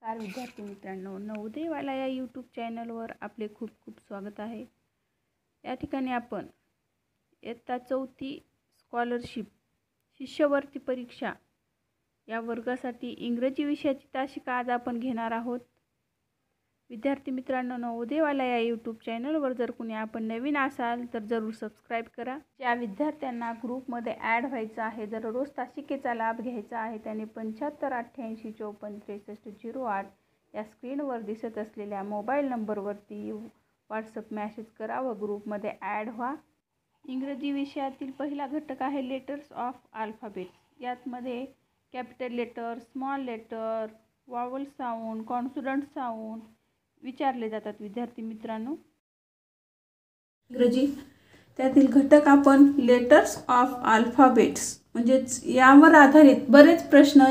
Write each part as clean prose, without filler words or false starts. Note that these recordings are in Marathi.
नमस्कार विद्यार्थी मित्रांनो, नवोदयवाला या यूट्यूब चॅनलवर आपले खूप खूप स्वागत आहे। या ठिकाणी आपण इयत्ता 4थी स्कॉलरशिप शिष्यवृत्ती परीक्षा या वर्गासाठी इंग्रजी विषयाची तासिका आज आपण घेणार आहोत। विद्यार्थी मित्रांनो, नवोदयवाला या यूट्यूब चॅनलवर जर कोणी आपण नवीन असाल तर जरूर सबस्क्राइब करा। ज्या विद्यार्थ्यांना ग्रुपमध्ये ॲड व्हायचं आहे, जर रोज तासिकेचा लाभ घ्यायचा आहे, त्याने 75 88 54 63 08 या स्क्रीनवर दिसत असलेल्या मोबाईल नंबरवरती व्हॉट्सअप मेसेज करा व ग्रुपमध्ये ॲड व्हा। इंग्रजी विषयातील पहिला घटक आहे लेटर्स ऑफ अल्फाबेट्स। यामध्ये capital letter, small letter, vowel sound, consonant sound विचारले जातात। विद्यार्थी मित्रांनो, इंग्रजी त्यातील घटक आपण लेटर्स ऑफ अल्फाबेट्स म्हणजेच यावर आधारित बरेच प्रश्न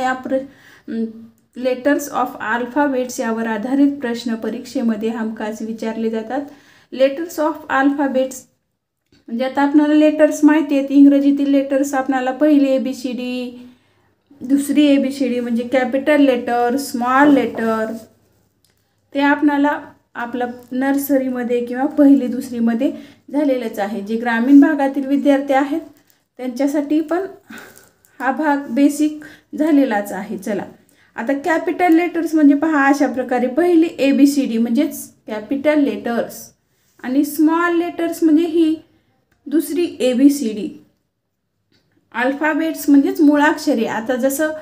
लेटर्स ऑफ अल्फाबेट्स यावर आधारित प्रश्न परीक्षेमध्ये हमखास विचारले जातात। लेटर्स ऑफ अल्फाबेट्स म्हणजे आता आपल्याला लेटर्स माहिती आहेत। इंग्रजीतील लेटर्स आपल्याला पहिली ABCD, दुसरी ABCD म्हणजे कॅपिटल लेटर, स्मॉल लेटर ते आपल्याला आपल्या नर्सरीमध्ये किंवा पहिली दुसरीमध्ये झालेलंच आहे। जे ग्रामीण भागातील विद्यार्थी आहेत त्यांच्यासाठी पण हा भाग बेसिक झालेलाच आहे। चला आता कॅपिटल लेटर्स म्हणजे पहा अशा प्रकारे पहिली ABCD म्हणजेच कॅपिटल लेटर्स आणि स्मॉल लेटर्स म्हणजे ही दुसरी ABCD। अल्फाबेट्स म्हणजेच मुळाक्षरे। आता जसं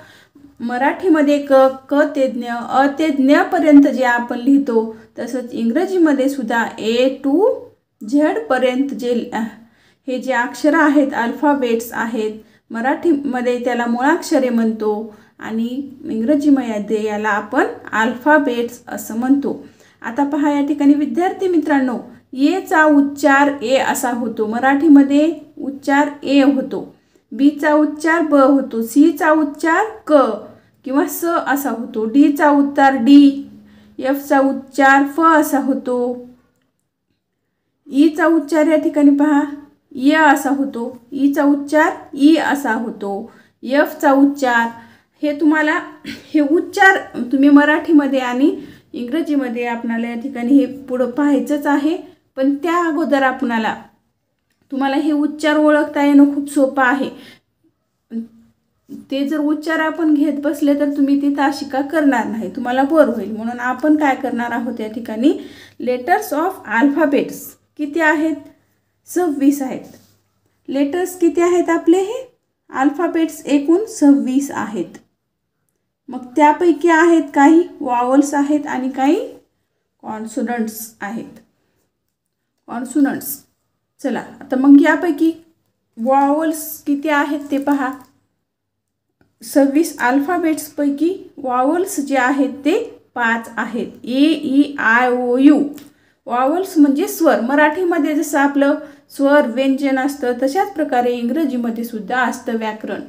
मराठीमध्ये क ते ज्ञ, अ ते ज्ञ पर्यंत जे आपण लिहितो तसंच इंग्रजीमध्ये सुद्धा A to Z पर्यंत जे हे जे अक्षर आहेत अल्फाबेट्स आहेत, मराठीमध्ये त्याला मुळाक्षरे म्हणतो आणि इंग्रजीमध्ये याला आपण अल्फाबेट्स असं म्हणतो। आता पहा या ठिकाणी विद्यार्थी मित्रांनो, ए चा उच्चार ए असा होतो, मराठीमध्ये उच्चार ए होतो। बी चा उच्चार ब होतो, सी चा उच्चार क किंवा स असा होतो, डी चा उच्चार डी, एफ चा उच्चार फ असा होतो, ई चा उच्चार या ठिकाणी पहा य असा होतो, ई चा उच्चार ई असा होतो, एफ चा उच्चार हे तुम्हाला हे उच्चार तुम्ही मराठीमध्ये आणि इंग्रजीमध्ये आपल्याला या ठिकाणी हे पुढं पाहायचंच आहे। पण त्या अगोदर आपल्याला तुम्हाला हे उच्चार ओळखता येणं खूप सोपं आहे। ते जर उच्चार आपण घेत बसले तर तुम्ही ती तासिका करणार नाही, तुम्हाला बोर होईल। म्हणून आपण काय करणार आहोत या ठिकाणी लेटर्स ऑफ अल्फाबेट्स किती आहेत? 26 आहेत। लेटर्स किती आहेत आपले? हे अल्फाबेट्स एकूण 26 आहेत। मग त्यापैकी आहेत काही वॉवल्स आहेत आणि काही कॉन्सोनंट्स आहेत। कॉन्सोनंट्स चला आता मग यापैकी वॉवल्स किती आहेत ते पहा। 26 अल्फाबेट्स पैकी वॉवल्स जे आहेत ते 5 आहेत। A, E, I, O, U vowels म्हणजे स्वर। मराठीमध्ये जसं आपलं स्वर व्यंजन असतं तशाच प्रकारे इंग्रजीमध्ये सुद्धा असतं व्याकरण।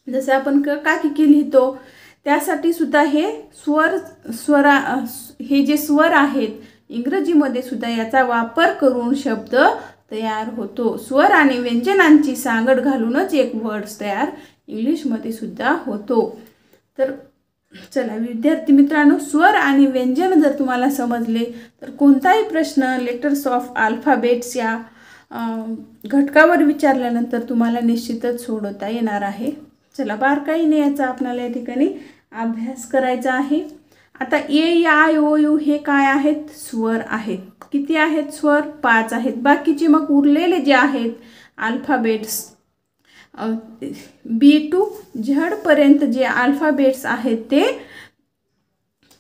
जसं आपण काकी लिहितो त्यासाठी सुद्धा हे हे जे स्वर आहेत इंग्रजीमध्ये सुद्धा याचा वापर करून शब्द तयार होतो। स्वर आणि व्यंजनांची सांगड घालूनच एक वर्ड्स तयार इंग्लिशमध्ये सुद्धा होतो। तर चला विद्यार्थी मित्रांनो, स्वर आणि व्यंजन जर तुम्हाला समजले तर कोणताही प्रश्न लेटर्स ऑफ अल्फाबेट्स या घटकावर विचारल्यानंतर तुम्हाला निश्चितच सोडवता येणार आहे। चला बारकाईने याचा आपल्याला या ठिकाणी अभ्यास करायचा आहे। आता A, I, O, U हे काय आहेत? स्वर आहेत। किती आहेत स्वर? 5 आहेत। बाकीचे मग उरलेले जे आहेत अल्फाबेट्स B to Z पर्यंत जे अल्फाबेट्स आहेत ते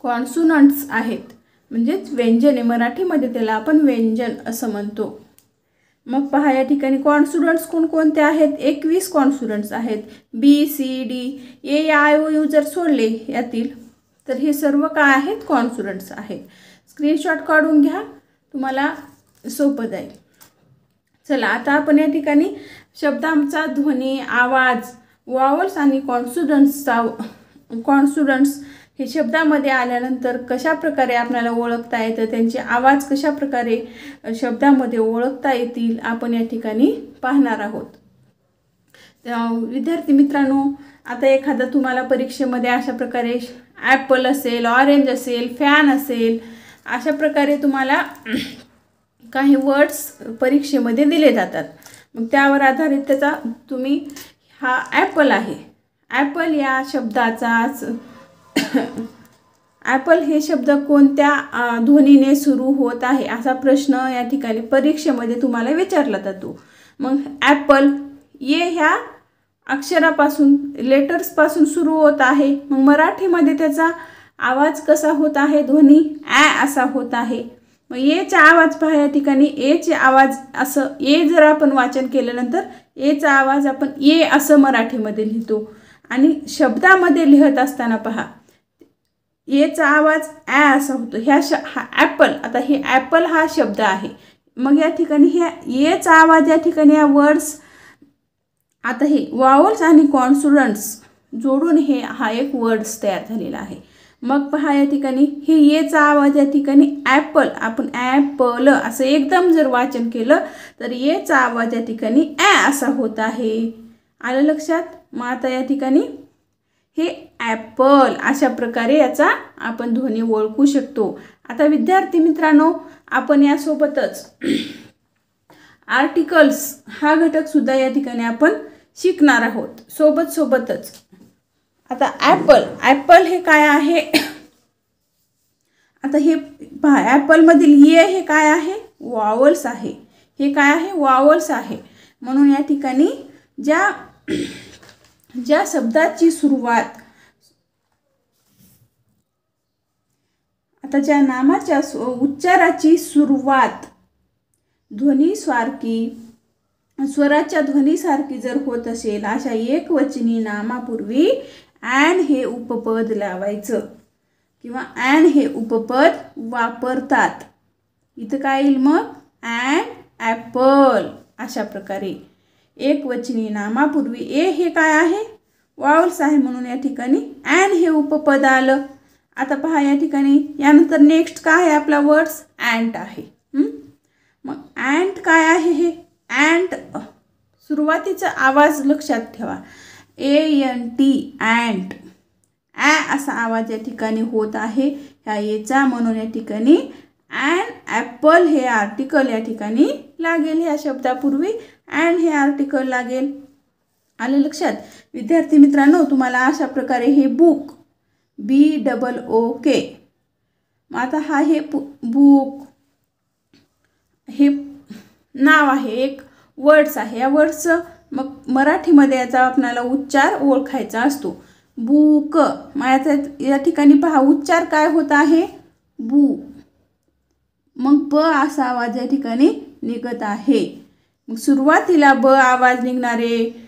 कॉन्सोनंट्स आहेत, म्हणजेच व्यंजने। मराठीमध्ये त्याला आपण व्यंजन असं म्हणतो। मग पहा या ठिकाणी कॉन्सोनंट्स कोणकोणते आहेत? 21 कॉन्सोनंट्स आहेत। B, C, D, A, I, O, U जर सोडले यातील तर हे सर्व काय आहेत? कॉन्सोनंट्स आहेत। स्क्रीनशॉट काढून घ्या, तुम्हाला सोपं जाईल। चला आता आपण या ठिकाणी शब्दांचा ध्वनी, आवाज, वॉवल्स आणि कॉन्सोनंट्स हे शब्दामध्ये आल्यानंतर कशा प्रकारे आपल्याला ओळखता येतं, त्यांचे आवाज कशा प्रकारे शब्दामध्ये ओळखता येतील आपण या ठिकाणी पाहणार आहोत। विद्यार्थी मित्रांनो, आता एखादा तुम्हाला परीक्षेमध्ये अशा प्रकारे ॲपल असेल, ऑरेंज असेल, फॅन असेल, अशा प्रकारे तुम्हाला काही वर्ड्स परीक्षेमध्ये दिले जातात. मग त्यावर आधारित त्याचा तुम्ही हा ॲपल आहे, ॲपल या शब्दाचाच ॲपल हे शब्द कोणत्या ध्वनीने सुरू होत आहे असा प्रश्न या ठिकाणी परीक्षेमध्ये तुम्हाला विचारला जातो. मग ॲपल ये ह्या अक्षरापासून लेटर्सपासून सुरू होत आहे. मग मराठीमध्ये त्याचा आवाज कसा होत आहे, ध्वनी असा होत आहे. मग एचा आवाज पहा या ठिकाणी, एचे आवाज असं ए जर आपण वाचन केल्यानंतर एचा आवाज आपण ए असं मराठीमध्ये लिहितो आणि शब्दामध्ये लिहत असताना पहा एचा आवाज असा होतो. हा ॲपल, आता हे ॲपल हा शब्द आहे. मग या ठिकाणी ह्या एचा आवाज या ठिकाणी या वर्ड्स, आता हे वावल्स आणि कॉन्सोनंट्स जोडून हा एक वर्ड्स तयार झालेला आहे. मग पहा या ठिकाणी हे एचा आवाज या ठिकाणी ॲपल, आपण ॲपल असं एकदम जर वाचन केलं तर एचा आवाज या ठिकाणी असा होत आहे. आलं लक्षात? मग आता या ठिकाणी हे ॲपल अशा प्रकारे याचा आपण ध्वनी ओळखू शकतो. आता विद्यार्थी मित्रांनो, आपण यासोबतच आर्टिकल्स हा घटक सुद्धा या ठिकाणी आपण शिकणार आहोत सोबतच. आता ॲपल हे काय आहे? आता हे पहा, ॲपलमधील ये हे काय आहे? वावल्स आहे. हे काय आहे? वावल्स आहे. म्हणून या ठिकाणी ज्या शब्दाची सुरुवात, आता ज्या नामाच्या उच्चाराची सुरुवात ध्वनीसारखी, स्वराच्या ध्वनीसारखी जर होत असेल अशा एकवचनी नामापूर्वी ॲन हे उपपद लावायचं किंवा ॲन हे उपपद वापरतात. इथं काय येईल मग? ॲन ॲपल अशा प्रकारे एकवचनी नामापूर्वी ए हे काय आहे? वावल्स आहे. म्हणून या ठिकाणी ॲन हे उपपद आलं. आता पहा या ठिकाणी यानंतर नेक्स्ट काय आहे आपला वर्ड्स? अँट आहे. मग अँट काय आहे? हे अँट सुरुवातीचा आवाज लक्षात ठेवा, ANT अँट, असा आवाज या ठिकाणी होत आहे ह्या एचा. म्हणून या ठिकाणी ॲन ॲपल हे आर्टिकल या ठिकाणी लागेल. ह्या शब्दापूर्वी ॲन हे आर्टिकल लागेल. आलं लक्षात? विद्यार्थी मित्रांनो, तुम्हाला अशा प्रकारे हे बुक BOOK, मग आता हा हे बुक हे नाव आहे, एक वर्ड्स आहे. या वर्ड्सचं मग मराठीमध्ये याचा आपल्याला उच्चार ओळखायचा असतो. बुक, मग या ठिकाणी पहा उच्चार काय होत आहे? बू. मग ब असा आवाज या ठिकाणी निघत आहे. मग सुरुवातीला ब आवाज निघणारे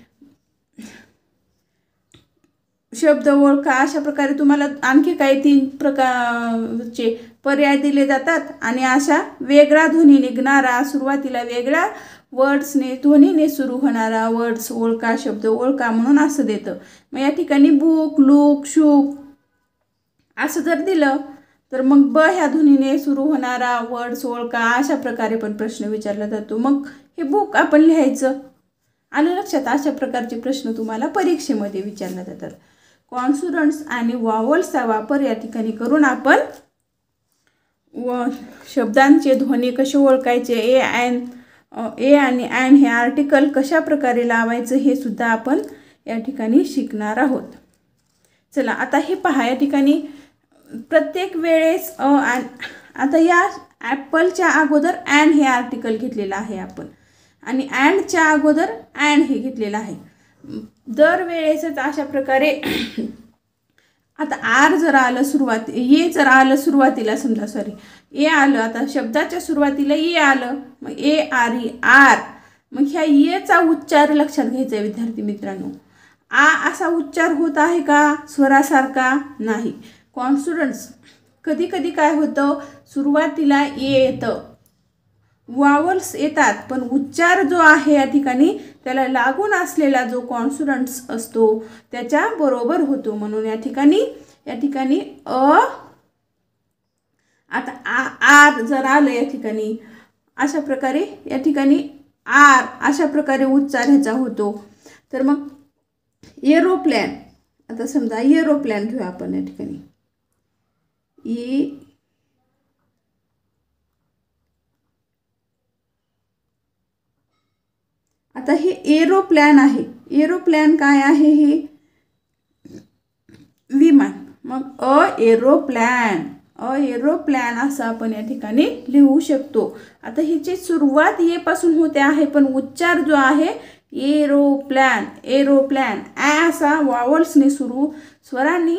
शब्द ओळखा. अशा प्रकारे तुम्हाला आणखी काही 3 प्रकारचे पर्याय दिले जातात आणि अशा वेगळा ध्वनी निघणारा, सुरुवातीला वेगळ्या वर्ड्सने ध्वनीने सुरू होणारा वर्ड्स ओळखा, शब्द ओळखा म्हणून असं देतं. मग या ठिकाणी बुक, लुक, शुक असं जर दिलं तर मग ब ह्या ध्वनीने सुरू होणारा वर्ड्स ओळखा अशा प्रकारे पण प्रश्न विचारला जातो. मग हे बुक आपण लिहायचं. आलं लक्षात? अशा प्रकारचे प्रश्न तुम्हाला परीक्षेमध्ये विचारले जातात. कॉन्सोनंट्स आणि वावल्सचा वापर या ठिकाणी करून आपण शब्दांचे ध्वनी कसे ओळखायचे, ए आणि ॲन हे आर्टिकल कशा प्रकारे लावायचं हे सुद्धा आपण या ठिकाणी शिकणार आहोत. चला आता हे पहा, या ठिकाणी प्रत्येक वेळेस आता या ॲपलच्या अगोदर ॲन हे आर्टिकल घेतलेलं आहे आपण आणि ॲनच्या अगोदर ॲन हे घेतलेलं आहे. दरवेळेसच अशा प्रकारे आता आर जर आलं ए जर आलं सुरुवातीला, समजा ए आलं, आता शब्दाच्या सुरुवातीला ए आलं, मग ARE आर, मग ह्या येचा उच्चार लक्षात घ्यायचा आहे विद्यार्थी मित्रांनो. असा उच्चार होत आहे का स्वरासारखा? नाही. कॉन्सोनंट्स कधी कधी काय होतं, सुरुवातीला ए येतं, वावल्स येतात, पण उच्चार जो आहे या ठिकाणी त्याला लागून असलेला जो कॉन्सोनंट्स असतो त्याच्या बरोबर होतो. म्हणून या ठिकाणी आता आर जर आलं या ठिकाणी अशा प्रकारे या ठिकाणी आर अशा प्रकारे उच्चार ह्याचा होतो. तर मग एरोप्लेन, आता समजा एरोप्लेन घेऊ आपण या ठिकाणी. आता हे एरोप्लेन आहे. एरोप्लेन काय आहे? हे विमान. मग एरोप्लेन असं आपण या ठिकाणी लिहू शकतो. आता ह्याची सुरुवात ये पासून होते आहे, पण उच्चार जो आहे एरोप्लेन असा वावल्सने स्वरांनी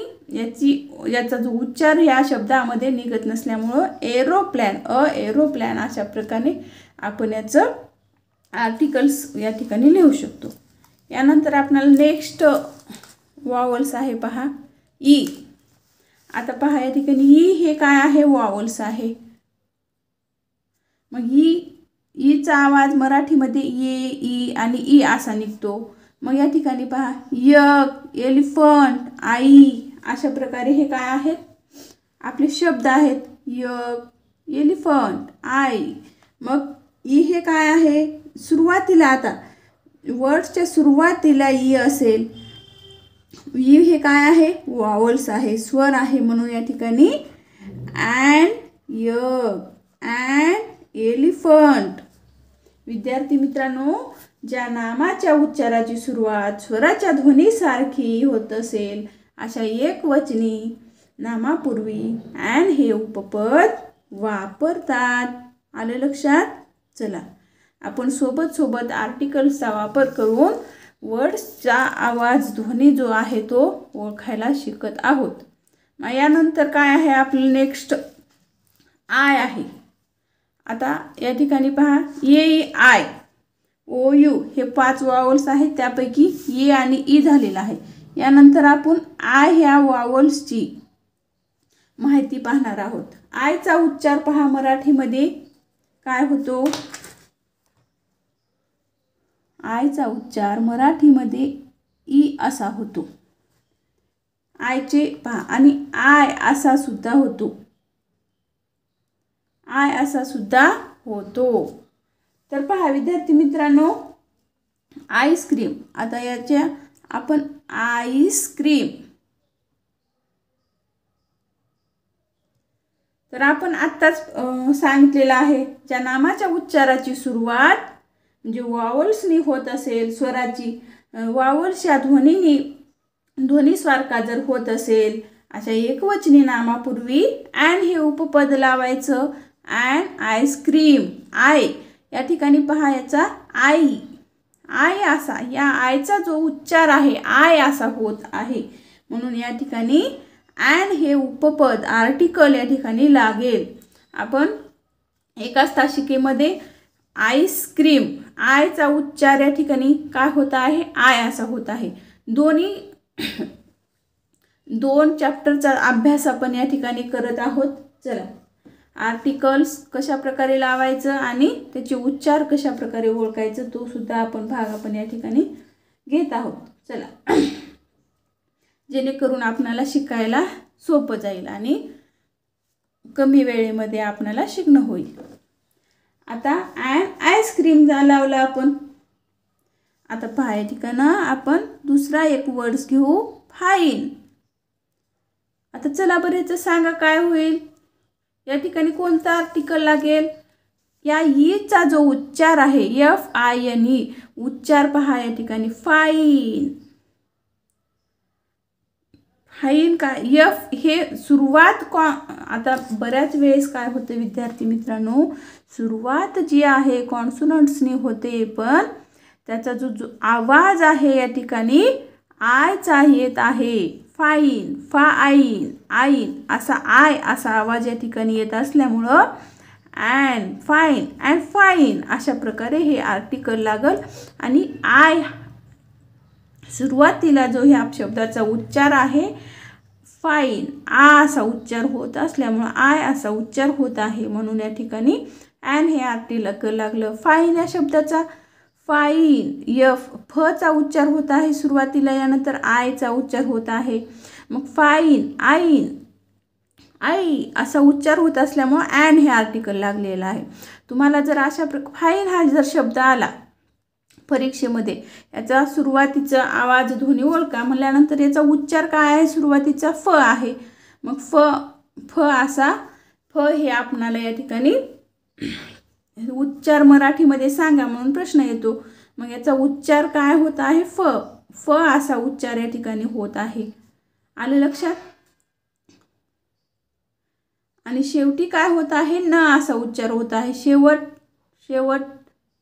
याचा जो उच्चार ह्या शब्दामध्ये निघत नसल्यामुळं एरोप्लेन अशा प्रकारे आपण याचं आर्टिकल्स या ठिकाणी लिहू शकतो. यानंतर आपल्याला नेक्स्ट वावल्स आहे पहा ई. आता पहा या ठिकाणी ई हे काय आहे? वावल्स आहे. मग ईचा आवाज मराठीमध्ये ये, ई आणि ई असा निघतो. मग या ठिकाणी पहा यक, एलिफंट, आई अशा प्रकारे हे काय आहेत? आपले शब्द आहेत. यक, एलिफंट, आई. मग ई हे काय आहे? सुरुवातीला आता वर्ड्सच्या सुरुवातीला ई असेल. ई हे काय आहे? वावल्स आहे, स्वर आहे. म्हणून या ठिकाणी अँड, यक, अँड, एलिफंट. विद्यार्थी मित्रांनो, ज्या नामाच्या उच्चाराची सुरुवात स्वराच्या ध्वनीसारखी होत असेल अशा एकवचनी नामापूर्वी अँड हे उपपद वापरतात. आलं लक्षात? चला आपण सोबत आर्टिकल्सचा वापर करून वर्ड्सचा आवाज ध्वनी जो आहे तो ओळखायला शिकत आहोत. मग यानंतर काय आहे? आपलं नेक्स्ट आय आहे. आता या ठिकाणी पहा ए, आय, ओ, यू हे 5 वावल्स आहेत. त्यापैकी ए आणि ई झालेला आहे. यानंतर आपण आय ह्या वावल्सची माहिती पाहणार आहोत. आयचा उच्चार पहा मराठीमध्ये काय होतो? आयचा उच्चार मराठीमध्ये ई असा होतो. आयचे पहा आणि आय असा सुद्धा होतो. आय असा सुद्धा होतो. तर पहा विद्यार्थी मित्रांनो, आईस्क्रीम. आता याच्या आपण आईस्क्रीम. तर आपण आत्ताच सांगितलेलं आहे, ज्या नामाच्या उच्चाराची सुरुवात म्हणजे वावल्सनी होत असेल, स्वराची वावल्सच्या ध्वनीसारखा जर होत असेल अशा एकवचनी नामापूर्वी अँड हे उपपद लावायचं. And ice cream. आय या ठिकाणी पहा याचा आई असा, या आयचा जो उच्चार आहे आय असा होत आहे. म्हणून या ठिकाणी अँड हे उपपद आर्टिकल या ठिकाणी लागेल. आपण एकाच तासिकेमध्ये आईस्क्रीम आयचा उच्चार या ठिकाणी काय होत आहे? आय असा होत आहे. दोन चॅप्टरचा अभ्यास आपण या ठिकाणी करत आहोत. चला आर्टिकल्स कशा प्रकारे लावायचं आणि त्याचे उच्चार कशा प्रकारे ओळखायचं तो सुद्धा आपण या ठिकाणी घेत आहोत. चला जेणेकरून आपल्याला शिकायला सोपं जाईल आणि कमी वेळेमध्ये आपल्याला शिकणं होईल. आता आईस्क्रीम लावला आपण. आता पहा या ठिकाणी आपण दुसरा एक वर्ड्स घेऊ फाईन. आता चला बरं याचं सांगा काय होईल? या ठिकाणी कोणता आर्टिकल लागेल? या ईचा जो उच्चार आहे FINE उच्चार पहा या ठिकाणी फाईन. फाईन काय? एफ हे सुरुवात आता बऱ्याच वेळेस काय होते विद्यार्थी मित्रांनो, सुरुवात जी आहे कॉन्सोनंट्सनी होते, पण त्याचा जो आवाज आहे या ठिकाणी आयचा येत आहे. फाईन, फाईन, आईन असा आय असा आवाज या ठिकाणी येत असल्यामुळं अँड फाईन अशा प्रकारे हे आर्टिकल लागल. आणि आय सुरुवातीला जो ह्या शब्दाचा उच्चार आहे फाईन आ असा उच्चार होत असल्यामुळं आय असा उच्चार होत आहे. म्हणून या ठिकाणी अँड हे आर्टिकल लागलं. फाईन या शब्दाचा फाईन फचा उच्चार होत आहे सुरुवातीला, यानंतर आयचा उच्चार होत आहे. मग फाईन आई असा उच्चार होत असल्यामुळं अँड हे आर्टिकल लागलेलं आहे. तुम्हाला जर अशा फाईन हा जर शब्द आला परीक्षेमध्ये याचा सुरुवातीचा आवाज ध्वनी ओळखा म्हटल्यानंतर याचा उच्चार काय आहे, सुरुवातीचा फ आहे. मग फ असा फ हे आपणाला या ठिकाणी उच्चार मराठीमध्ये सांगा म्हणून प्रश्न येतो. मग याचा उच्चार काय होत आहे, फ असा उच्चार या ठिकाणी होत आहे. आलं लक्षात. आणि शेवटी काय होत आहे, न असा उच्चार होत आहे. शेवट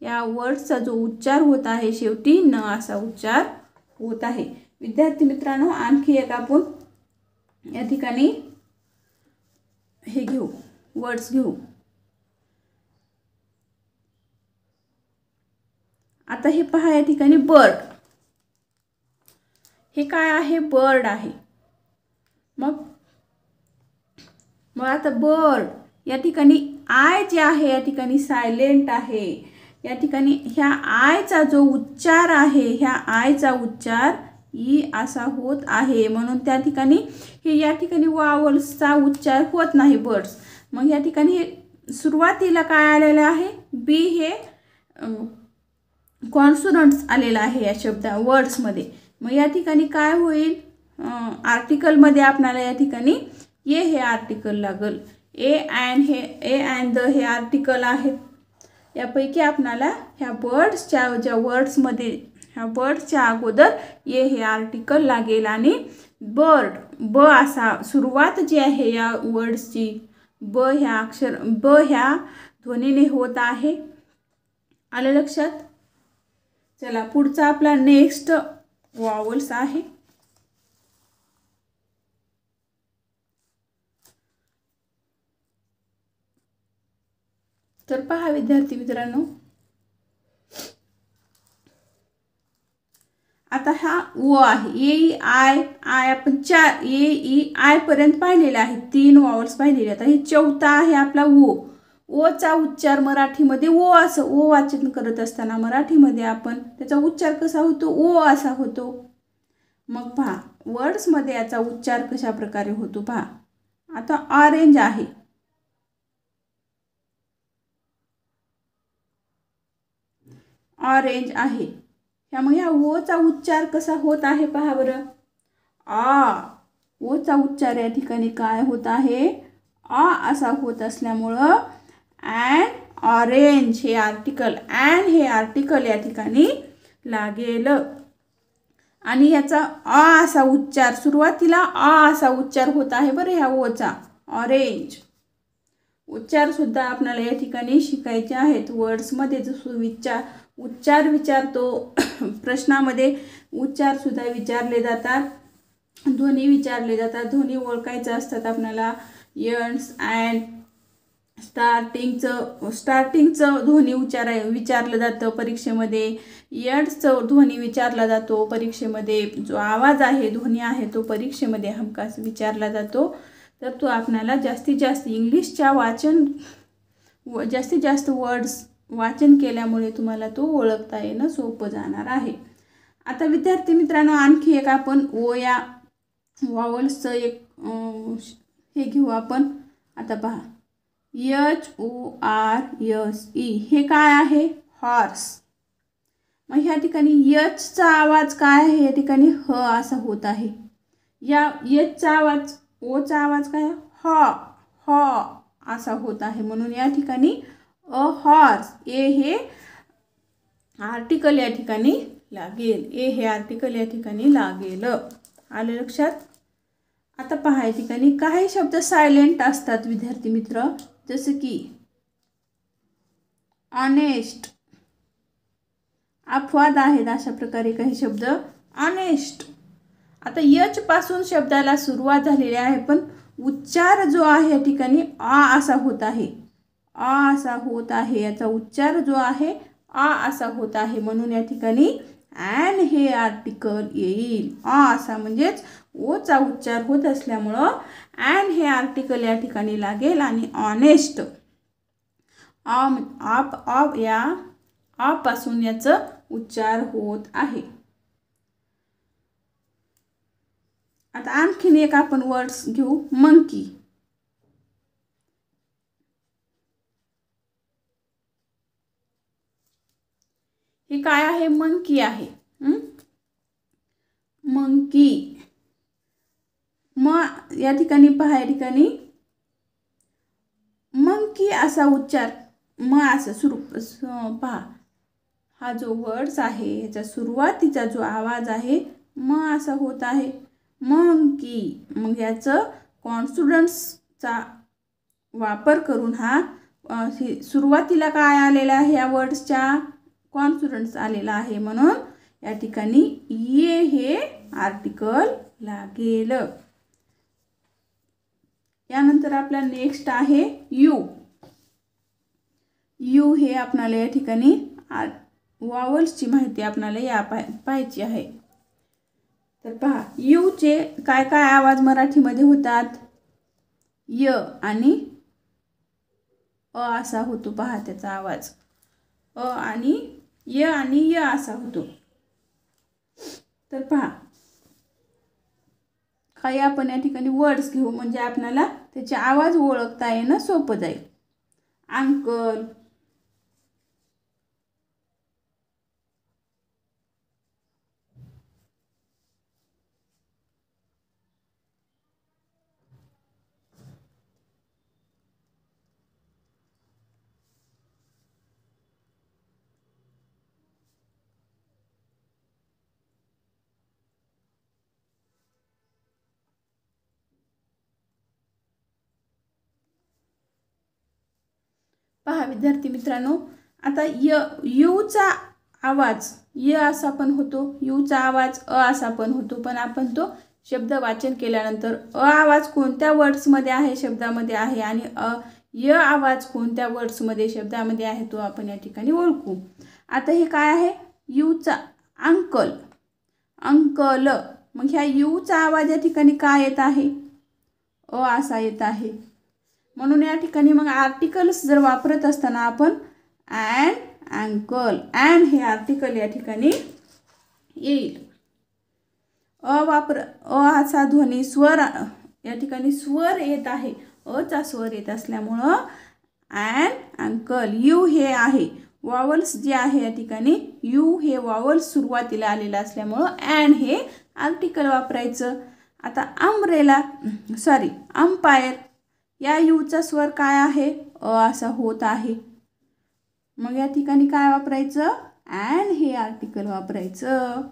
या वर्डचा जो उच्चार होत आहे शेवटी न असा उच्चार होत आहे. विद्यार्थी मित्रांनो, आणखी एक आपण या ठिकाणी हे घेऊ, वर्ड्स घेऊ. आता हे पहा, या ठिकाणी बर्ड, हे काय आहे, बर्ड आहे. मग आता बर्ड या ठिकाणी आय जे आहे या ठिकाणी सायलेंट आहे. या ठिकाणी ह्या आयचा जो उच्चार आहे, ह्या आयचा उच्चार ई असा होत आहे. म्हणून त्या ठिकाणी हे या ठिकाणी वावल्सचा उच्चार होत नाही बर्ड्स. मग या ठिकाणी सुरुवातीला काय आलेलं आहे, बी हे कॉन्सोनंट्स आलेला आहे या वर्ड्समध्ये. मग या ठिकाणी काय होईल, आर्टिकलमध्ये आपल्याला या ठिकाणी ए हे आर्टिकल लागल. ए अँड द हे आर्टिकल आहेत. यापैकी आपणाला ह्या बर्ड्सच्या ज्या वर्ड्समध्ये ह्या बर्ड्सच्या अगोदर ए हे आर्टिकल लागेल आणि बर्ड ब असा सुरुवात जी आहे या वर्ड्सची ब ह्या ध्वनीने होत आहे. आलं लक्षात. चला पुढचा आपला नेक्स्ट वॉवल्स आहे. तर पहा विद्यार्थी मित्रांनो, आता हा ओ आहे. ए आय आपण ए ई आय पर्यंत पाहिलेले आहे, 3 वॉवल्स पाहिलेले. आता हे चौथा आहे आपला ओचा उच्चार मराठीमध्ये ओ असं, ओ वाचन करत असताना मराठीमध्ये आपण त्याचा उच्चार कसा होतो, ओ असा होतो. मग पहा वर्ड्समध्ये याचा उच्चार कशा प्रकारे होतो पहा. आता ऑरेंज आहे. ऑरेंज आहे. त्यामुळे ह्या ओचा उच्चार कसा होत आहे पहा बरं. ओचा उच्चार या ठिकाणी काय होत आहे, असा होत असल्यामुळं अँड ऑरेंज हे आर्टिकल, अँड हे आर्टिकल या ठिकाणी लागेल. आणि याचा असा उच्चार सुरुवातीला असा उच्चार होत आहे बरं ह्या ओचा, ऑरेंज. उच्चार सुद्धा आपल्याला या ठिकाणी शिकायचे आहेत. वर्ड्समध्ये जसं उच्चार विचारतो प्रश्नामध्ये, उच्चार सुद्धा विचारले जातात, ध्वनी विचारले जातात. ध्वनी ओळखायचं असतात आपल्याला. यंड्स अँड स्टार्टिंगचं ध्वनी विचारलं जातं परीक्षेमध्ये. यंड्सचं ध्वनी विचारला जातो परीक्षेमध्ये. जो आवाज आहे, ध्वनी आहे, तो परीक्षेमध्ये हमखास विचारला जातो. तर तो आपल्याला जास्तीत जास्त इंग्लिशच्या जास्तीत जास्त वर्ड्स वाचन केल्यामुळे तुम्हाला तो ओळखता येणं सोपं जाणार आहे. आता विद्यार्थी मित्रांनो, आणखी एक आपण ओ या वॉवल्सचं एक हे घेऊ आपण. आता पहा, HORSE हे काय आहे, हॉर्स. मग ह्या ठिकाणी यचचा आवाज काय आहे, या ठिकाणी ह असा होत आहे. या यचचा आवाज, ओचा आवाज काय, ह असा होत आहे. म्हणून या ठिकाणी अ हॉर्स, ए हे आर्टिकल या ठिकाणी लागेल. ए हे आर्टिकल या ठिकाणी लागेल. आलं लक्षात. आता पहा, या ठिकाणी काही शब्द सायलेंट असतात विद्यार्थी मित्र, जसं की ऑनेस्ट, अपवाद आहेत अशा प्रकारे काही शब्द ऑनेस्ट. आता यच पासून शब्दाला सुरुवात झालेली आहे, पण उच्चार जो आहे या ठिकाणी असा होत आहे, असा होत आहे. याचा उच्चार जो आहे असा होत आहे. म्हणून या ठिकाणी अँड हे आर्टिकल येईल. असा म्हणजेच ओचा उच्चार होत असल्यामुळं अँड हे आर्टिकल या ठिकाणी लागेल. आणि ऑनेस्ट या पासून याचं उच्चार होत आहे. आता आणखीन एक आपण वर्ड्स घेऊ, मंकी. हे काय आहे? मंकी आहे. मंकी. या ठिकाणी पहा, या ठिकाणी मंकी असा उच्चार असं सुरू पहा, हा जो वर्ड्स आहे याचा सुरुवातीचा जो आवाज आहे असा होत आहे, मंकी. मग याचं कॉन्सोनंट्सचा वापर करून हा सुरुवातीला काय आलेला आहे? या वर्ड्सच्या कॉन्सोनंट्स आलेला आहे, म्हणून या ठिकाणी ये हे आर्टिकल लागेल. यानंतर आपला नेक्स्ट आहे यू. यू हे आपल्याला या ठिकाणी वावल्सची माहिती आपल्याला पाहायची आहे. तर पहा, यू चे काय काय आवाज मराठीमध्ये होतात? य आणि असा होतो. पहा त्याचा आवाज आणि य असा होतो. तर पहा, काही आपण या ठिकाणी वर्ड्स घेऊ म्हणजे आपल्याला त्याचे आवाज ओळखता येणं सोपं जाईल. अंकल, पहा विद्यार्थी मित्रांनो, आता यूचा आवाज य असा पण होतो, यूचा आवाज असा पण होतो, पण आपण तो शब्द वाचन केल्यानंतर आवाज कोणत्या वर्ड्समध्ये आहे, शब्दामध्ये आहे, आणि य आवाज कोणत्या वर्ड्समध्ये, शब्दामध्ये आहे तो आपण या ठिकाणी ओळखू. आता हे काय आहे? यूचा अंकल, अंकल. मग ह्या यूचा आवाज या ठिकाणी काय येत आहे? असा येत आहे. म्हणून या ठिकाणी मग आर्टिकल्स जर वापरत असताना आपण अँड, अंकल, अँड हे आर्टिकल या ठिकाणी येईल. असा ध्वनी स्वर या ठिकाणी स्वर येत आहे, अचा स्वर येत असल्यामुळं अँड, अंकल. यू हे आहे वावल्स जे आहे या ठिकाणी, यू हे वावल्स सुरुवातीला आलेलं असल्यामुळं अँड हे आर्टिकल वापरायचं. आता अंपायर, या यूचा स्वर काय आहे? असा होत आहे. मग या ठिकाणी काय वापरायचं? अँड हे आर्टिकल वापरायचं.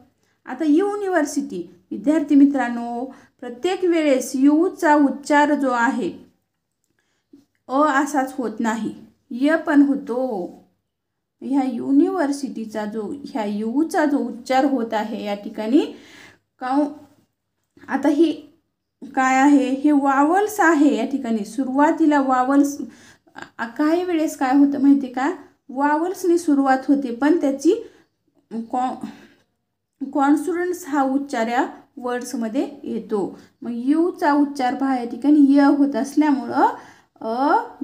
आता युनिव्हर्सिटी. विद्यार्थी मित्रांनो, प्रत्येक वेळेस यूचा उच्चार जो आहे असाच होत नाही, य पण होतो. ह्या युनिव्हर्सिटीचा ह्या यूचा जो उच्चार होत आहे या ठिकाणी आता ही काय आहे? हे वावल्स आहे या ठिकाणी. सुरुवातीला वावल्स, काही वेळेस काय होतं माहिती का? वावल्सनी सुरुवात होते पण त्याची कॉन्सोनंट्स हा उच्चार या वर्ड्समध्ये येतो. मग यूचा उच्चार पहा या ठिकाणी य होत असल्यामुळं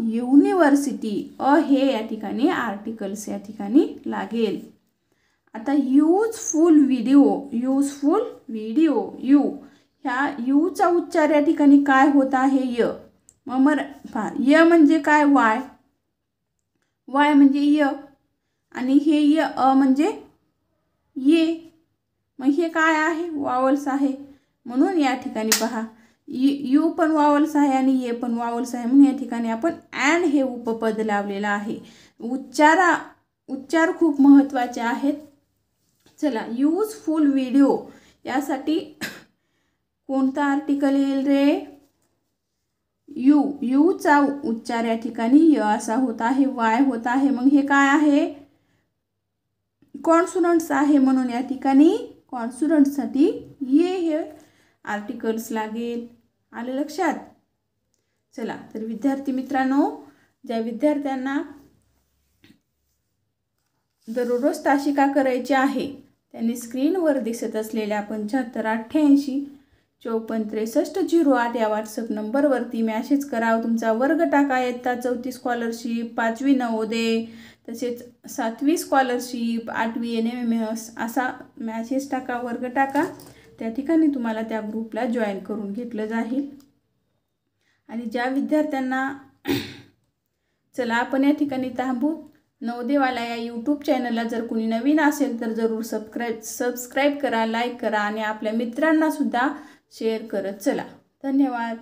युनिव्हर्सिटी हे या ठिकाणी आर्टिकल्स या ठिकाणी लागेल. आता युजफुल व्हिडिओ, यू ह्या यूचा उच्चार या ठिकाणी काय होत आहे? य. मग पहा, य म्हणजे काय? वाय म्हणजे य, आणि हे य म्हणजे ये. मग हे काय आहे? वावल्स आहे. म्हणून या ठिकाणी पहा, यू पण वावल्स आहे आणि ये पण वावल्स आहे, म्हणून या ठिकाणी आपण अँड हे उपपद लावलेलं आहे. उच्चार खूप महत्त्वाचे आहेत. चला, युजफुल व्हिडिओ यासाठी कोणता आर्टिकल येईल रे? यूचा उच्चार या ठिकाणी य असा होत आहे, वाय होत आहे. मग हे काय आहे? कॉन्सोनंट्स आहे, म्हणून या ठिकाणी कॉन्सोनंट्ससाठी ये हे आर्टिकल्स लागेल. आलं लक्षात? चला, तर विद्यार्थी मित्रांनो, ज्या विद्यार्थ्यांना दररोज तासिका करायची आहे त्यांनी स्क्रीनवर दिसत असलेल्या 7588 54 63 08 या व्हॉट्सअप नंबरवरती मॅसेज करावं. तुमचा वर्ग टाका. इयत्ता 4थी स्कॉलरशिप, 5वी नवोदय, तसेच 7वी स्कॉलरशिप, 8वी NMMS असा मॅसेज टाका, वर्ग टाका. त्या ठिकाणी तुम्हाला त्या ग्रुपला जॉईन करून घेतलं जाईल. आणि ज्या विद्यार्थ्यांना चला आपण या ठिकाणी थांबू. नवोदयवाला या यूट्यूब चॅनलला जर कोणी नवीन असेल तर जरूर सबस्क्राईब करा, लाईक करा आणि आपल्या मित्रांनासुद्धा शेअर करत चला. धन्यवाद.